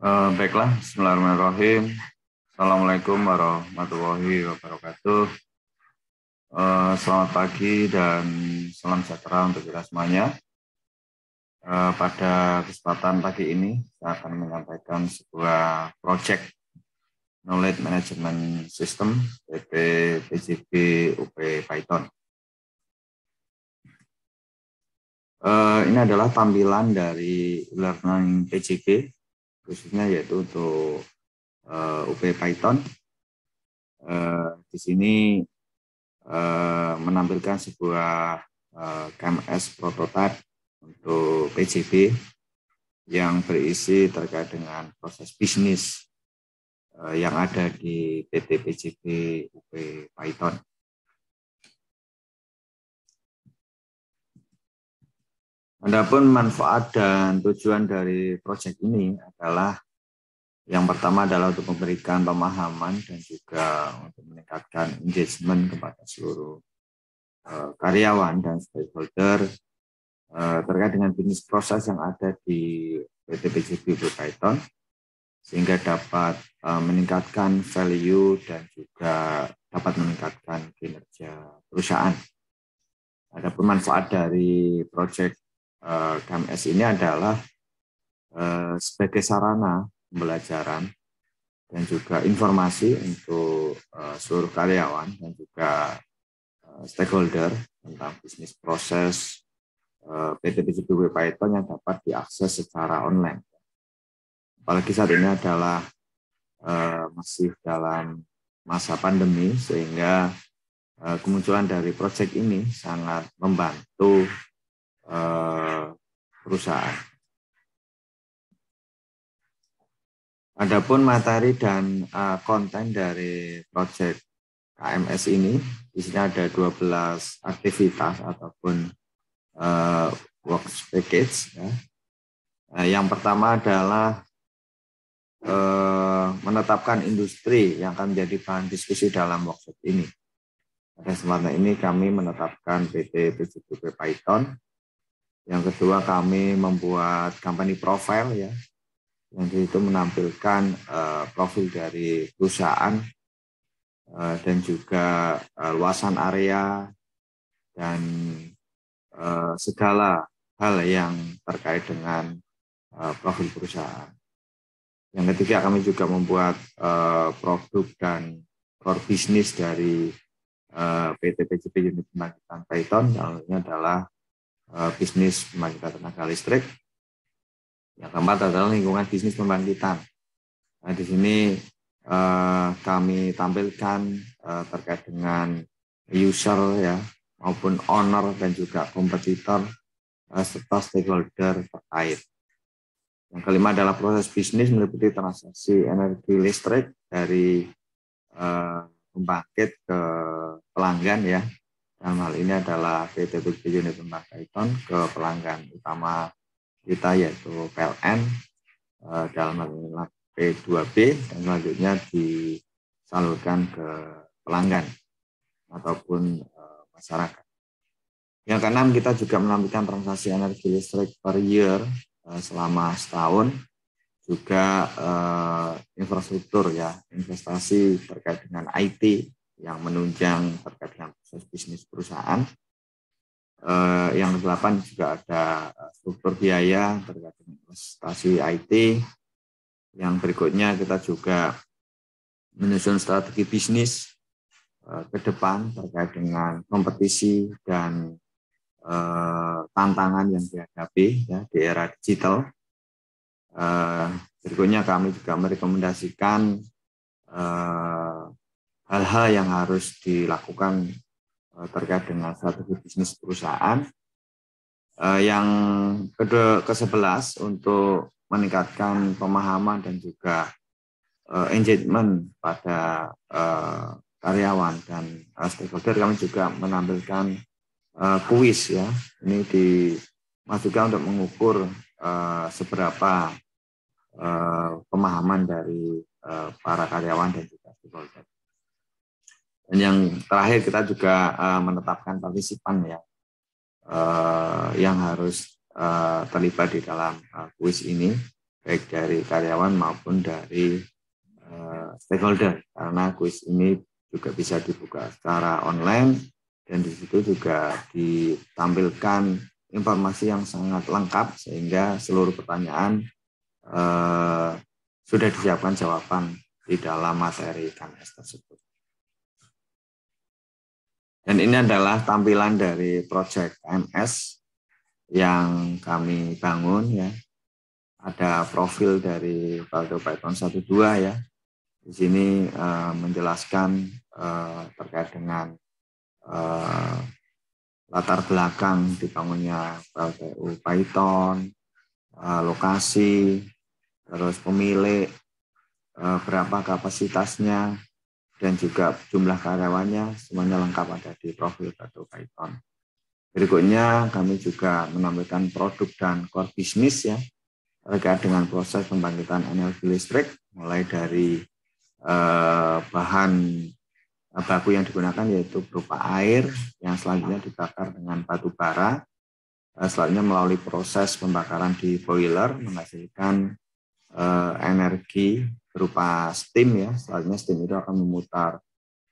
Baiklah, Bismillahirrahmanirrahim. Assalamualaikum warahmatullahi wabarakatuh. Selamat pagi dan salam sejahtera untuk kita semuanya. Pada kesempatan pagi ini, saya akan menyampaikan sebuah project Knowledge Management System PT PJB UP Python. Ini adalah tampilan dari Learning PJB, khususnya yaitu untuk UP Python. Di sini menampilkan sebuah KMS prototype untuk PJB yang berisi terkait dengan proses bisnis yang ada di PT PJB UP Python. Adapun manfaat dan tujuan dari proyek ini adalah yang pertama adalah untuk memberikan pemahaman dan juga untuk meningkatkan engagement kepada seluruh karyawan dan stakeholder terkait dengan bisnis proses yang ada di PT PJB UP Python, sehingga dapat meningkatkan value dan juga dapat meningkatkan kinerja perusahaan. Adapun manfaat dari proyek KMS ini adalah sebagai sarana pembelajaran dan juga informasi untuk seluruh karyawan dan juga stakeholder tentang bisnis proses PT PJB UP Python yang dapat diakses secara online. Apalagi saat ini adalah masih dalam masa pandemi, sehingga kemunculan dari proyek ini sangat membantu perusahaan. Adapun materi dan konten dari proyek KMS ini, di sini ada 12 aktivitas ataupun work package. Ya. Yang pertama adalah menetapkan industri yang akan menjadi bahan diskusi dalam workshop ini. Pada kesempatan ini kami menetapkan PT PJB UP Python. Yang kedua, kami membuat company profile, ya, yang itu menampilkan profil dari perusahaan dan juga luasan area dan segala hal yang terkait dengan profil perusahaan. Yang ketiga, kami juga membuat produk dan core bisnis dari PT PJB Unit Pembangkitan Python. Yang adalah bisnis pembangkitan tenaga listrik. Yang keempat adalah lingkungan bisnis pembangkitan. Nah, di sini kami tampilkan terkait dengan user, ya, maupun owner dan juga kompetitor serta stakeholder terkait. Yang kelima adalah proses bisnis meliputi transaksi energi listrik dari pembangkit ke pelanggan, ya. Dalam hal ini adalah PT PJB Unit Pembangkitan Python ke pelanggan utama kita, yaitu PLN, dalam hal ini P2B, dan selanjutnya disalurkan ke pelanggan ataupun masyarakat. Yang keenam, kita juga menampilkan transaksi energi listrik per year selama setahun, juga infrastruktur, ya, investasi terkait dengan IT yang menunjang terkait dengan proses bisnis perusahaan. Yang kedelapan juga ada struktur biaya terkait dengan investasi IT. Yang berikutnya kita juga menyusun strategi bisnis ke depan terkait dengan kompetisi dan tantangan yang dihadapi, ya, di era digital. Berikutnya kami juga merekomendasikan hal-hal yang harus dilakukan terkait dengan strategi bisnis perusahaan. Yang ke-11 untuk meningkatkan pemahaman dan juga engagement pada karyawan dan stakeholder, kami juga menampilkan kuis, ya. Ini dimasukkan untuk mengukur seberapa pemahaman dari para karyawan dan juga stakeholder. Dan yang terakhir, kita juga menetapkan partisipan, ya, yang harus terlibat di dalam kuis ini. baik dari karyawan maupun dari stakeholder, karena kuis ini juga bisa dibuka secara online dan di situ juga ditampilkan informasi yang sangat lengkap sehingga seluruh pertanyaan sudah disiapkan jawaban di dalam materi KMS tersebut. Dan ini adalah tampilan dari proyek KMS yang kami bangun ya. Ada profil dari Baldo Python 1.2 ya. Di sini menjelaskan terkait dengan latar belakang dibangunnya PLTU Python, lokasi, terus pemilik, berapa kapasitasnya, dan juga jumlah karyawannya, semuanya lengkap ada di profil Baldo Python. Berikutnya kami juga menampilkan produk dan core bisnis ya, terkait dengan proses pembangkitan energi listrik, mulai dari bahan baku yang digunakan yaitu berupa air yang selanjutnya dibakar dengan batu bara, selanjutnya melalui proses pembakaran di boiler menghasilkan energi berupa steam ya. Selanjutnya steam itu akan memutar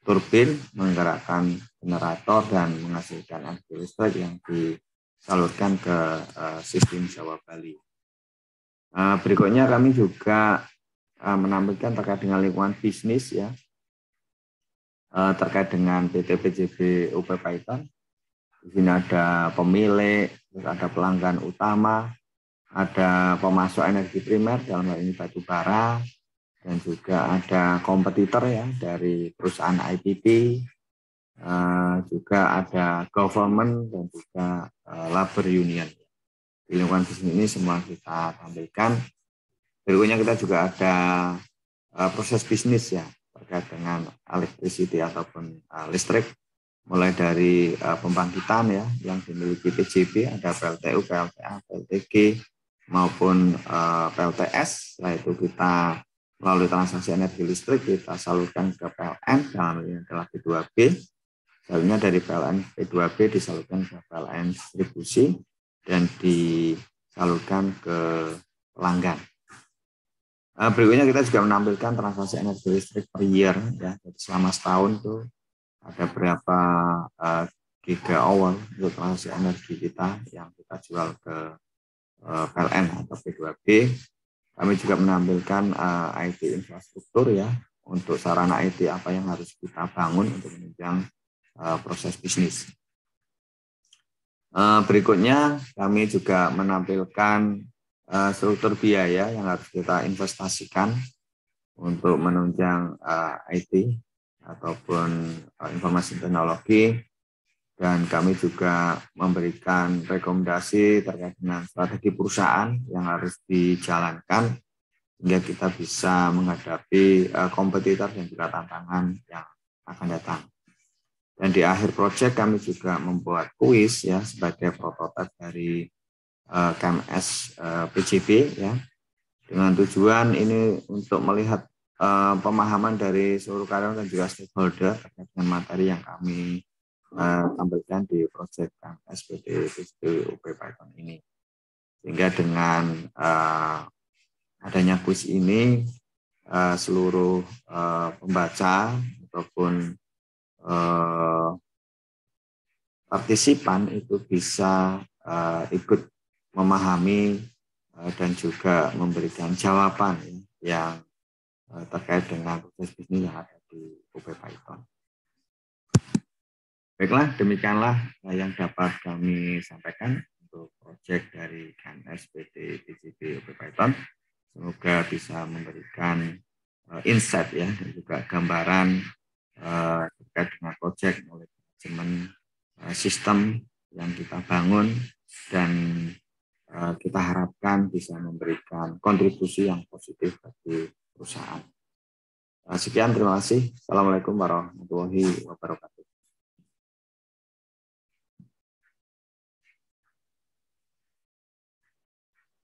turbin, menggerakkan generator dan menghasilkan energi listrik yang disalurkan ke sistem Jawa Bali. Berikutnya kami juga menampilkan terkait dengan lingkungan bisnis ya, terkait dengan PT PJB UP Python. Di sini ada pemilik, terus ada pelanggan utama, ada pemasok energi primer dalam hal ini batu bara, dan juga ada kompetitor ya dari perusahaan IPP, juga ada government dan juga labor union. Di lingkungan bisnis ini semua kita tampilkan. Berikutnya kita juga ada proses bisnis ya terkait dengan electricity ataupun listrik, mulai dari pembangkitan ya yang dimiliki PJB, ada PLTU, PLTA, PLTG maupun PLTS. Setelah itu kita melalui transaksi energi listrik kita salurkan ke PLN, dalam ini adalah P2B. Selanjutnya dari PLN P2B disalurkan ke PLN distribusi dan disalurkan ke pelanggan. Berikutnya kita juga menampilkan transaksi energi listrik per year ya. Jadi selama setahun tuh ada berapa gigawatt untuk transaksi energi kita yang kita jual ke PLN atau P2B. Kami juga menampilkan IT infrastruktur ya, untuk sarana IT apa yang harus kita bangun untuk menunjang proses bisnis. Berikutnya kami juga menampilkan struktur biaya yang harus kita investasikan untuk menunjang IT ataupun informasi teknologi, dan kami juga memberikan rekomendasi terkait dengan strategi perusahaan yang harus dijalankan sehingga kita bisa menghadapi kompetitor dan juga tantangan yang akan datang. Dan di akhir proyek kami juga membuat kuis ya sebagai prototipe dari KMS PJB ya, dengan tujuan ini untuk melihat pemahaman dari seluruh karyawan dan juga stakeholder terkait dengan materi yang kami tampilkan di proyek KMS PJB UP Python ini. Sehingga dengan adanya kuis ini seluruh pembaca ataupun partisipan itu bisa ikut memahami dan juga memberikan jawaban yang terkait dengan proses bisnis yang ada di UP Python. Baiklah, demikianlah yang dapat kami sampaikan untuk proyek dari KMS PT PJB UP Python. Semoga bisa memberikan insight ya dan juga gambaran terkait dengan proyek oleh manajemen sistem yang kita bangun, dan kita harapkan bisa memberikan kontribusi yang positif bagi perusahaan. Sekian, terima kasih. Assalamualaikum warahmatullahi wabarakatuh.